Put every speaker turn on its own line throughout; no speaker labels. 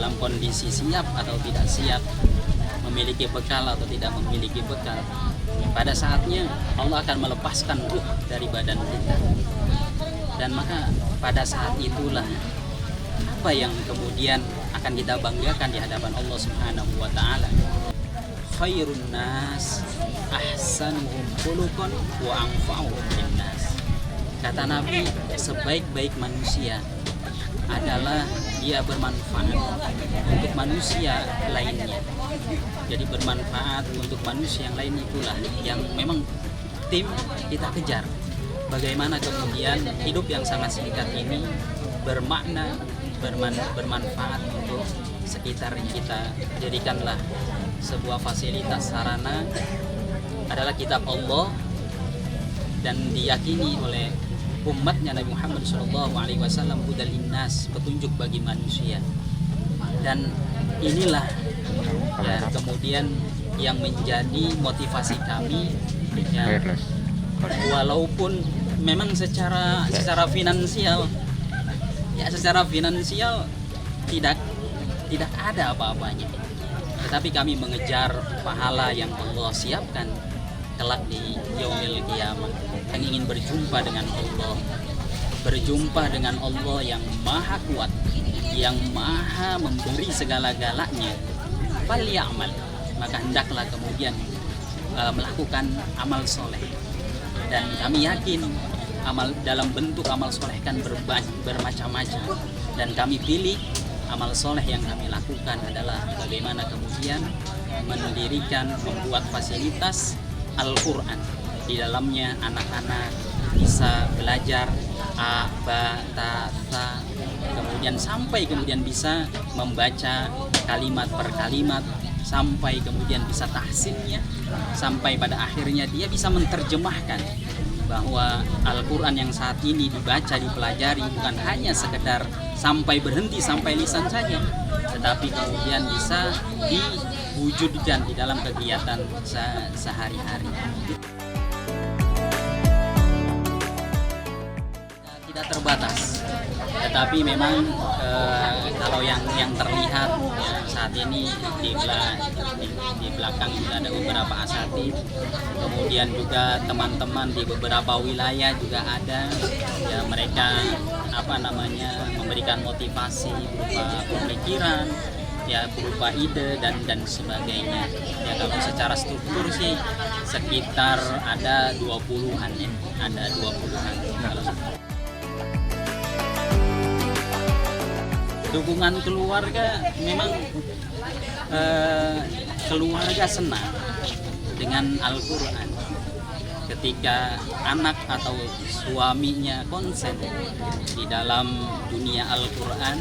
dalam kondisi siap atau tidak siap, memiliki bekal atau tidak memiliki bekal. Pada saatnya Allah akan melepaskan ruh dari badan kita. Dan maka pada saat itulah apa yang kemudian akan kita banggakan di hadapan Allah Subhanahu wa taala. Khairun nas ahsanuhum khuluqan wa anfa'uhum linnas. Kata Nabi, sebaik-baik manusia adalah dia bermanfaat untuk manusia lainnya. Jadi bermanfaat untuk manusia yang lain itulah yang memang tim kita kejar. Bagaimana kemudian hidup yang sangat singkat ini bermakna, bermanfaat untuk sekitar kita. Jadikanlah sebuah fasilitas sarana adalah kitab Allah dan diyakini oleh umatnya Nabi Muhammad SAW, hudal linnas, petunjuk bagi manusia. Dan inilah ya kemudian yang menjadi motivasi kami ya, walaupun memang secara finansial ya tidak ada apa-apanya, tetapi kami mengejar pahala yang Allah siapkan kelak di yaumil qiyamah, yang ingin berjumpa dengan Allah yang maha kuat, yang maha memberi segala-galanya. Falyamal, maka hendaklah kemudian melakukan amal soleh. Dan kami yakin amal dalam bentuk amal soleh kan bermacam-macam, dan kami pilih amal soleh yang kami lakukan adalah bagaimana kemudian membuat fasilitas Al-Quran. Di dalamnya anak-anak bisa belajar A, Ba, Ta, Tha, kemudian bisa membaca kalimat per kalimat, sampai kemudian bisa tahsinnya, sampai pada akhirnya dia bisa menerjemahkan bahwa Al-Quran yang saat ini dibaca, dipelajari bukan hanya sekedar berhenti sampai lisan saja, tetapi kemudian bisa diwujudkan di dalam kegiatan sehari-hari. Tidak terbatas, tetapi memang kalau yang terlihat ya, saat ini di belakang juga ada beberapa asatid, kemudian juga teman-teman di beberapa wilayah juga ada ya, mereka memberikan motivasi berupa pemikiran ya, berupa ide dan sebagainya. Ya kalau secara struktur sih sekitar ada 20-an ya, ada 20-an. Dukungan keluarga, memang keluarga senang dengan Al-Quran. Ketika anak atau suaminya konsen di dalam dunia Al-Quran,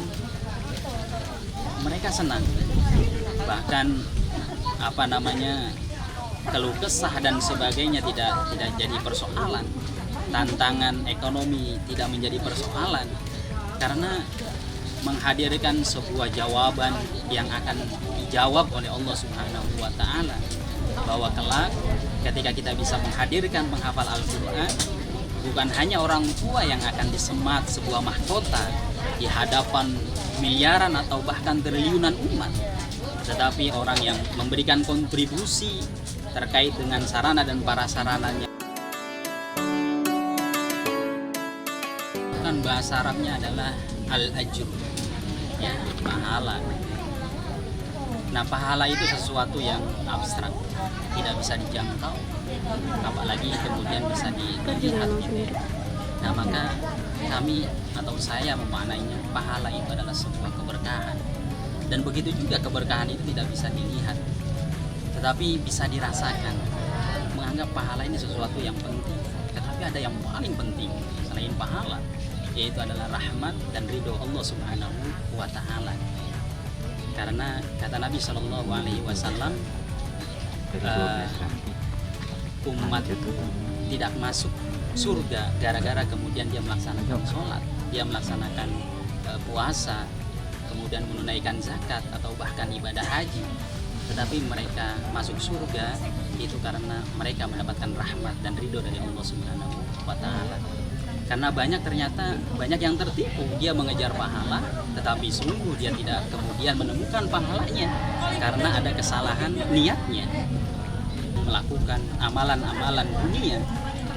mereka senang. Bahkan keluh kesah dan sebagainya tidak jadi persoalan. Tantangan ekonomi tidak menjadi persoalan, karena menghadirkan sebuah jawaban yang akan dijawab oleh Allah Subhanahu wa taala, bahwa kelak ketika kita bisa menghadirkan penghafal Al-Quran, bukan hanya orang tua yang akan disemat sebuah mahkota di hadapan miliaran atau bahkan triliunan umat, tetapi orang yang memberikan kontribusi terkait dengan sarana dan prasarananya. Kan bahasa Arabnya adalah al-ajr, ya, pahala. Nah, pahala itu sesuatu yang abstrak, tidak bisa dijangkau, apalagi kemudian bisa dilihat. Nah, maka kami atau saya memaknainya, pahala itu adalah sebuah keberkahan. Dan begitu juga keberkahan itu tidak bisa dilihat, tetapi bisa dirasakan. Menganggap pahala ini sesuatu yang penting, tetapi ada yang paling penting selain pahala, yaitu adalah rahmat dan ridho Allah Subhanahu wa taala. Karena kata Nabi SAW, umat tidak masuk surga gara-gara kemudian dia melaksanakan sholat, dia melaksanakan puasa, kemudian menunaikan zakat atau bahkan ibadah haji, tetapi mereka masuk surga itu karena mereka mendapatkan rahmat dan ridho dari Allah Subhanahu wa taala. Karena ternyata banyak yang tertipu, dia mengejar pahala tetapi sungguh dia tidak kemudian menemukan pahalanya karena ada kesalahan niatnya melakukan amalan-amalan dunia,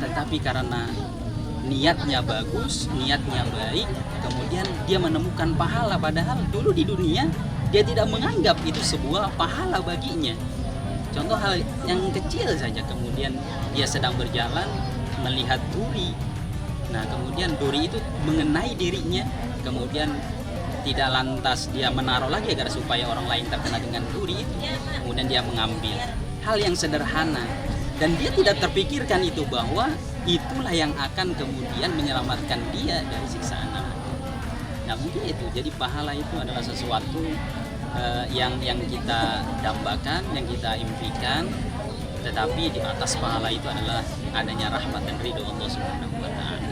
tetapi karena niatnya bagus, niatnya baik, kemudian dia menemukan pahala, padahal dulu di dunia dia tidak menganggap itu sebuah pahala baginya. Contoh hal yang kecil saja, kemudian dia sedang berjalan melihat duri. Nah, kemudian duri itu mengenai dirinya, kemudian tidak lantas dia menaruh lagi agar supaya orang lain terkena dengan duri itu. Kemudian dia mengambil hal yang sederhana, dan dia tidak terpikirkan itu bahwa itulah yang akan kemudian menyelamatkan dia dari siksaan neraka. Nah, mungkin itu. Jadi pahala itu adalah sesuatu yang kita dambakan, yang kita impikan, tetapi di atas pahala itu adalah adanya rahmat dan ridho Allah Subhanahu wa taala.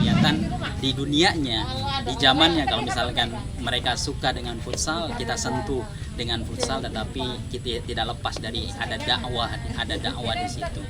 Kegiatan di dunianya, di zamannya, kalau misalkan mereka suka dengan futsal, kita sentuh dengan futsal, tetapi kita tidak lepas dari ada dakwah di situ.